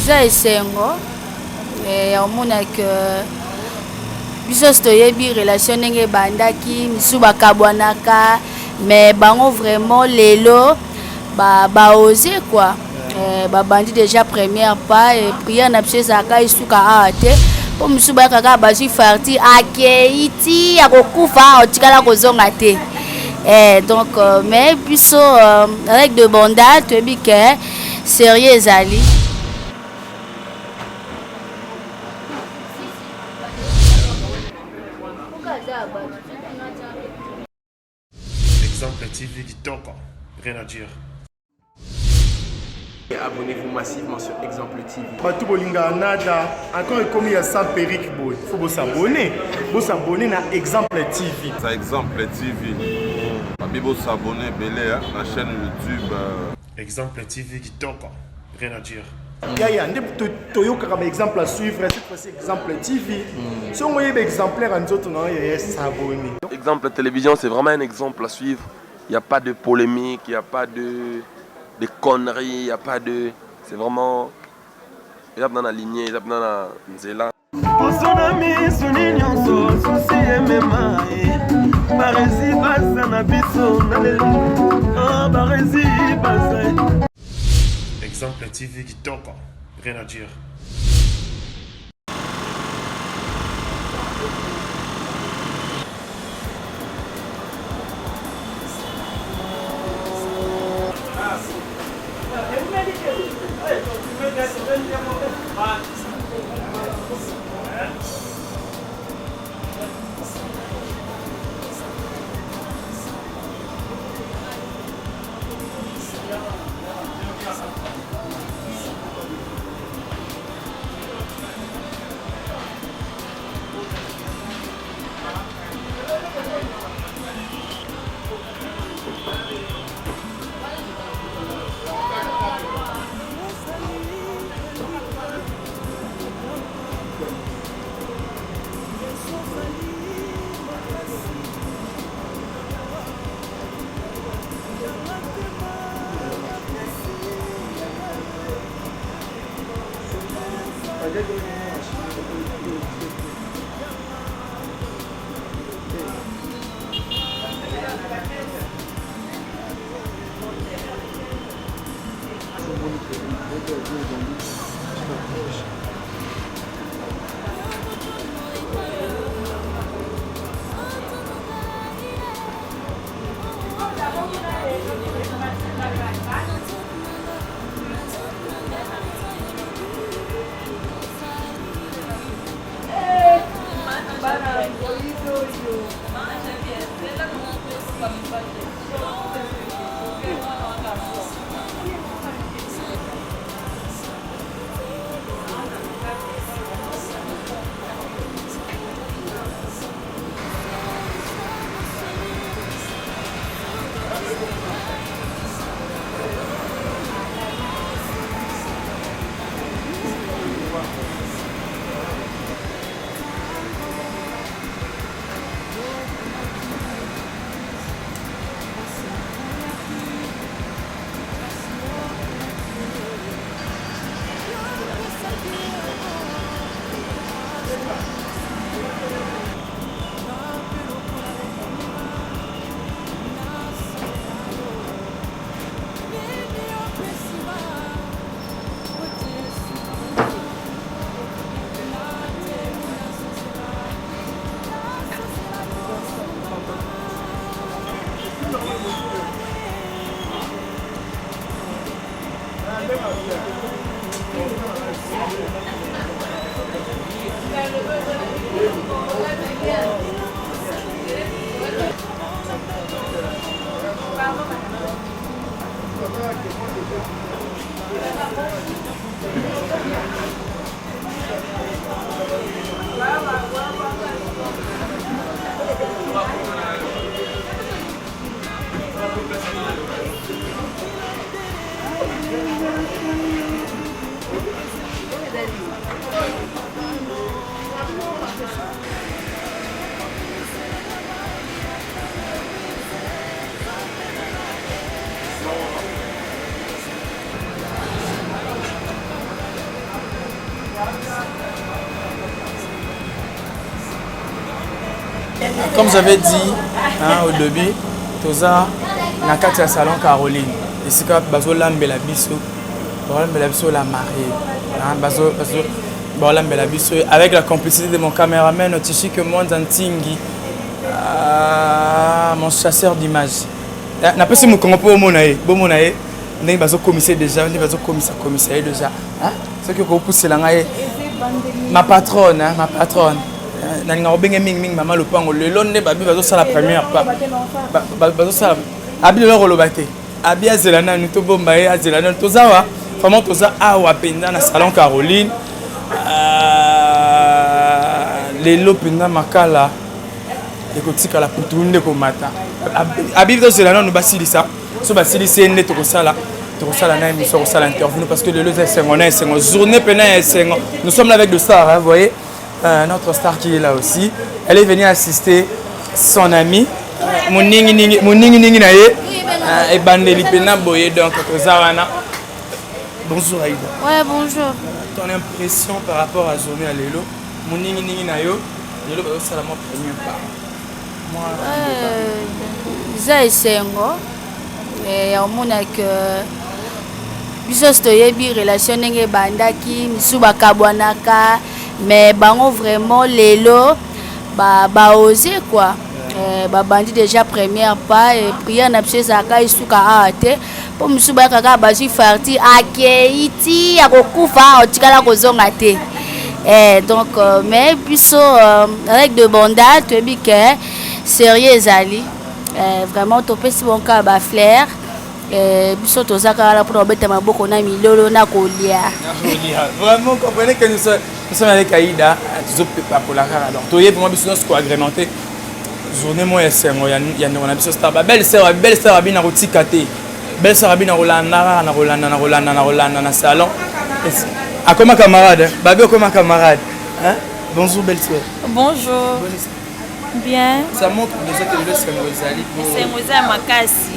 Ça esengo ya omona que biso toyebi relation ndenge bandaki misu bakabwanaka mais bango vraiment lelo ba oser quoi babandi déjà première pas et prière na biso ezalaka esuka awa te po misu bayakaka bazwi farti akeiti akokufa otikala kozonga te. Donc mais biso avec de bondade toyebi ke sérieux ezali. Exemple TV Kitoko, rien à dire. Abonnez-vous massivement sur Exemple TV. Batou bolinga nada, encore comme il y a 100 perruques, il faut s'abonner. Vous s'abonner à Exemple TV. Ça Exemple TV. Vous s'abonner à la chaîne YouTube. Exemple TV Kitoko, rien à dire. Il y a un exemple à suivre, cette fois-ci Exemple TV. Si on voit un exemplaire en autres, il y a s'abonner. Exemple télévision, c'est vraiment un exemple à suivre. Il n'y a pas de polémique, il n'y a pas de conneries, il n'y a pas de... C'est vraiment... Il y a dans la lignée, il y a dans la nzela. Exemple TV Kitoko, rien à dire. comme j'avais dit au début, toza na kati ya salon Caroline. Ici quand bazo lambela biso, lambela biso la mariée. Bazo lambela biso avec la complicité de mon caméraman Otishike Mwanzantingi, mon chasseur d'images. Na pesi mo kongo po monae, ndenge bazo commissaire déjà, ndenge bazo commissaire déjà. Ce que ko poussela ngai ma patronne. Nalinga obenge mingi mama lopango lelo nde babi bazo sala première pas bazo sala abi le rolobate abi azelana nous to bomba e azelana tozawa vraiment toza awa penda na salon Caroline lelo penda makala ekotika la putunde ko mata abi to zelana no basilisa so basilisa nde to kosala na émission kosala interview parce que lelo c'est une journée pena nous sommes là avec le star, vous voyez. Notre star qui est là aussi. Elle est venue assister son ami. Moningi naye. Et Bandeli Pena Boye. Donc, bonjour Aïda. Ouais, bonjour. Ton impression par rapport à Zoné à Lelo. Moningi nayo. Lelo, c'est la première part. Moi, ça est sengo. Et on m'a que. Biso stoyebi relation nenge bandaki misuba kabwanaka. Mais bango vraiment lelo ba osé quoi bandi déjà première pas et prière na pse saka isuka ate po musuba kaka baji farti akeiti akokufa otikala kozonga te donc mais biso avec de bondade tu bi que sérieux ezali vraiment topesi bon ka ba flair biso tozaka la pour beta maboko na milolo na kolia vraiment comprenez que nous sommes avec Aïda pour la cara donc toyé pour moi biso nous agrémenté journée moi c'est moi il y a une biso star belle sœur abina rotikate belle sœur abina rolanda na salon à comme camarade babi comme camarade hein bonjour belle sœur bonjour bien ça montre déjà que le c'est Moïse Makasi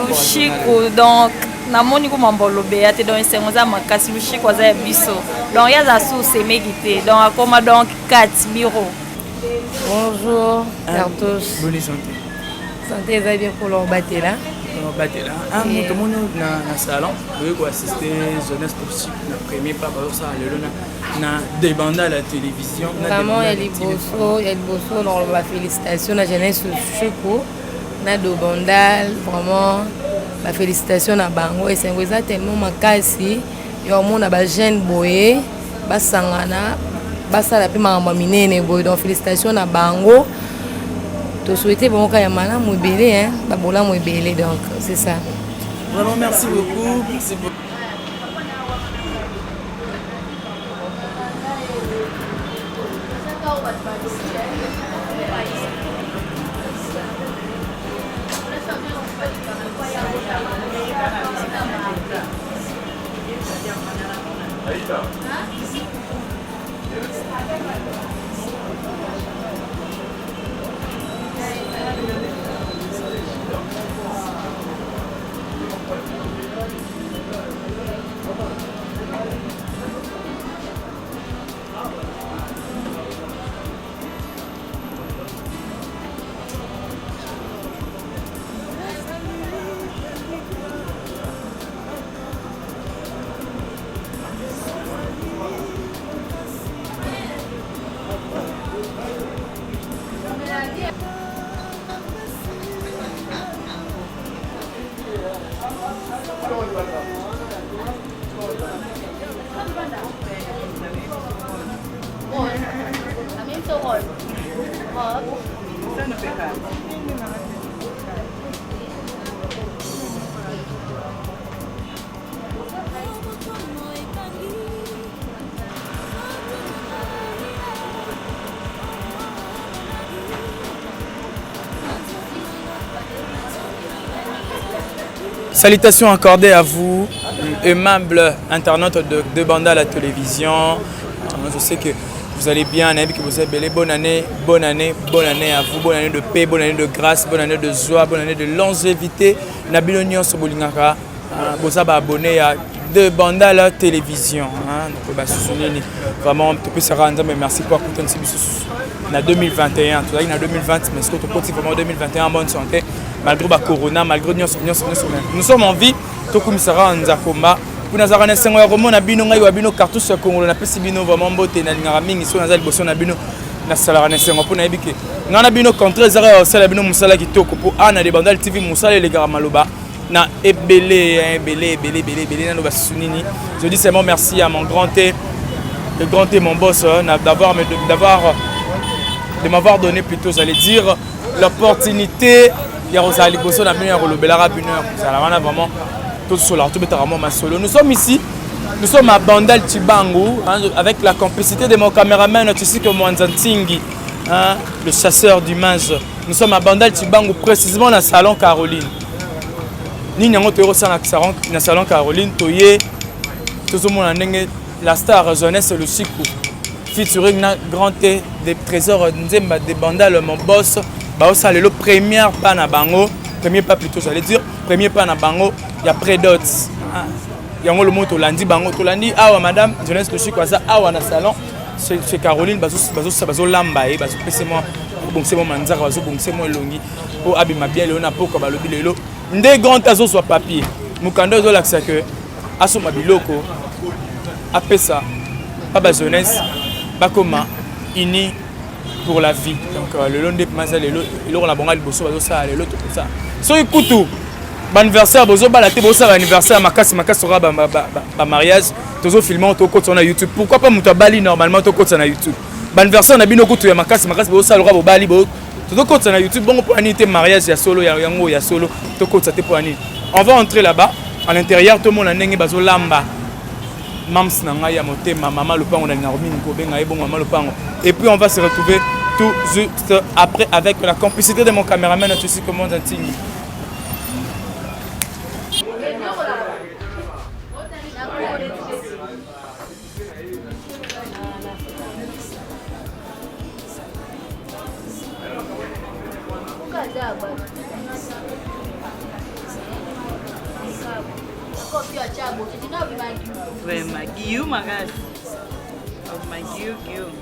Lushiko donc namoni ko mambolobe ya te donc c'est Moïse Makasi Lushiko za biso donc ya za sous c'est mégité donc akoma donc 4 bureaux. Bonjour à tous. Bonne santé. Santé va bien pour leur batela. Tout le monde na salon pour assister jeunesse sportive na premier pas ça le na débanda à la télévision vraiment il y a bosso dans la félicitation à jeunesse Lushiko na dobandal vraiment la félicitation à bango et c'est tellement makasi yo mona ba jeune boye basangana basala pe mamba minene boye donc félicitations à bango to souhaiter bon ka ya mala mo belé hein ba bola mo belé donc c'est ça vraiment merci beaucoup. Salutations accordées à vous, aimables internautes de Banda à la télévision. Je sais que vous allez bien, que vous êtes belle. Bonne année à vous, bonne année de paix, bonne année de grâce, bonne année de joie, bonne année de longévité. Nabilo Nyon Sobolingaka, vous êtes abonné à de Banda à la télévision. Donc, vraiment, tu peux se rendre, mais merci pour écouter en 2021. Tout ça, en 2020, mais ce que tu peux vraiment 2021 en bonne santé, malgré le corona, malgré nous sommes en vie, tout comme ça en Nzakoma. Pour nous avoir un sengo ya komona bino ngai wa bino cartouche ya Congo na pesi bino vraiment mbote na lingara mingi so nazali boso na bino na sala na sengo pour na yebike ngana bino contre zara ya sala bino musala kitoko pour ana de bandal TV musala les gars maloba na ebele na no basunini. Je dis seulement merci à mon grand T, le grand T mon boss de m'avoir donné plutôt j'allais dire l'opportunité ya Rosali boso na bino ya kolobela bino ça la vraiment. Nous sommes ici, nous sommes à Bandal Tibangu, hein, avec la complicité de mon caméraman, ici que Mwanzantingi, hein, le chasseur d'images. Nous sommes à Bandal Tibangu, précisément dans le salon Caroline. Nous sommes dans le salon Caroline, la star jeunesse le Chico, featuring un grand T des trésors de Bandal, mon boss, le premier pas na bango, premier pas plutôt, j'allais dire, premier pas na bango. Il y a près d'autres. Il y a le mot Tolandi, Bango Tolandi. Ah, madame, je laisse le chic comme ça. Ah, on a salon. Chez Caroline, bazo lamba, bazo moi bon c'est mon manzar, bazo bon c'est mon longi. Pour abima bien le na pour comme le bilelo. Ndé grand azo soit papier. Mukando zo l'accès que aso mabiloko. Après ça, pas jeunesse, pas comment ini pour la vie. Donc le long des mazal le on a bon al bosso bazo ça le tout ça. So ikutu anniversaire bozo balaté bozo anniversaire makasi sera ba mariage tozo filmer to côté sur YouTube. Pourquoi pas muta bali normalement to côté sur YouTube. Anniversaire na bino kutu ya makasi bozo salora bo bali bo to côté sur YouTube bon pour aniter mariage ya solo ya yango ya solo to côté te pour aniter. On va entrer là-bas à l'intérieur tout le monde ndenge bazo lamba. Mams na nga ya motema maman lupango na ngormini ko benga e bon maman lupango. Et puis on va se retrouver tout juste après avec la complicité de mon caméraman aussi comment Zantingi. Vraiment, Guillaume, regarde. Oh my Guillaume.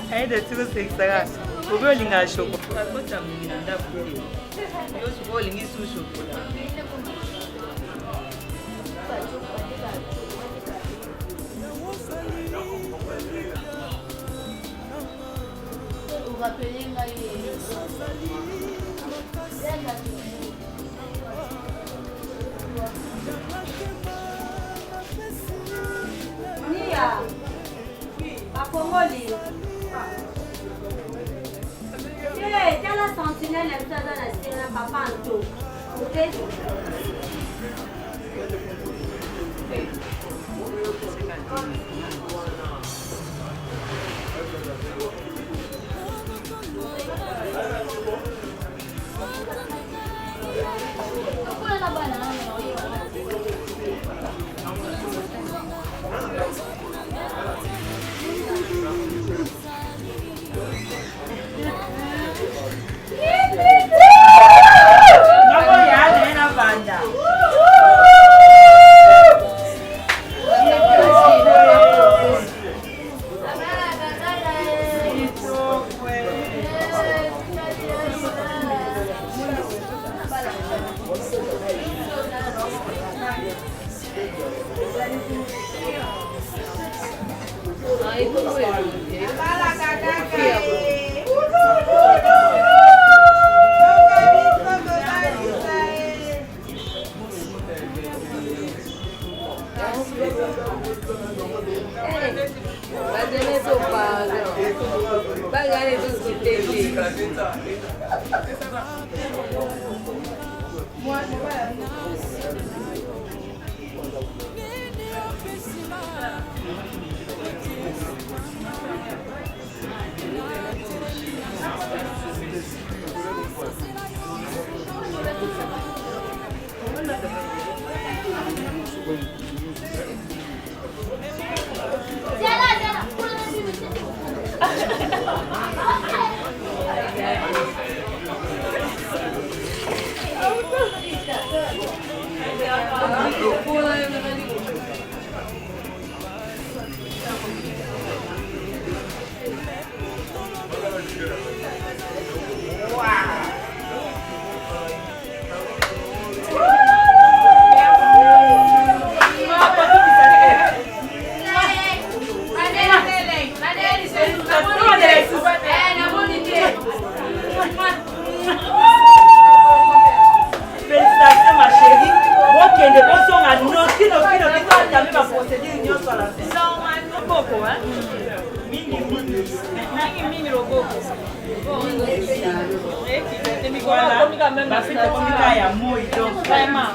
Hey, the two things that we're rolling our show. I've got some in that way. You're rolling is so Nia, Bakongoli. Hey, quelle la sentinelle est dans la scène, papa Anto. Ok? mingi loboko bafite ya moi donc vraiment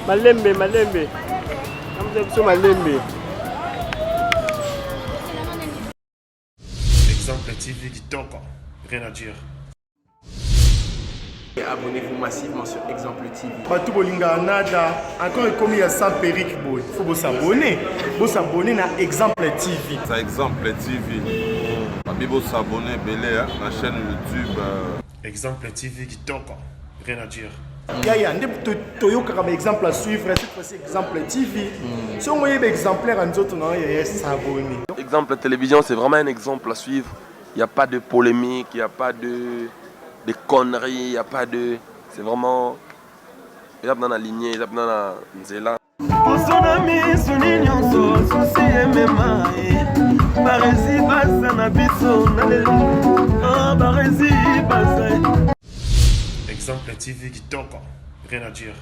Malembe, malembe. Malembe. Exemple TV Kitoko. Rien à dire. Et abonnez-vous massivement sur Exemple TV. Batou bolinga nada, encore comme il y a 100 périques, il faut vous s'abonner. Vous s'abonner à Exemple TV. C'est Exemple TV. Vous s'abonner belé à la chaîne YouTube. Exemple TV Kitoko. Rien à dire. Il y a un exemple à suivre, cette fois-ci Exemple TV. Si on voit un exemplaire, on doit s'abonner. Exemple télévision, c'est vraiment un exemple à suivre. Il n'y a pas de polémique, il n'y a pas de conneries, il n'y a pas de... C'est vraiment... Il y a dans la lignée, il y a dans la nzela. Exemple TV Kitoko. Rien à dire.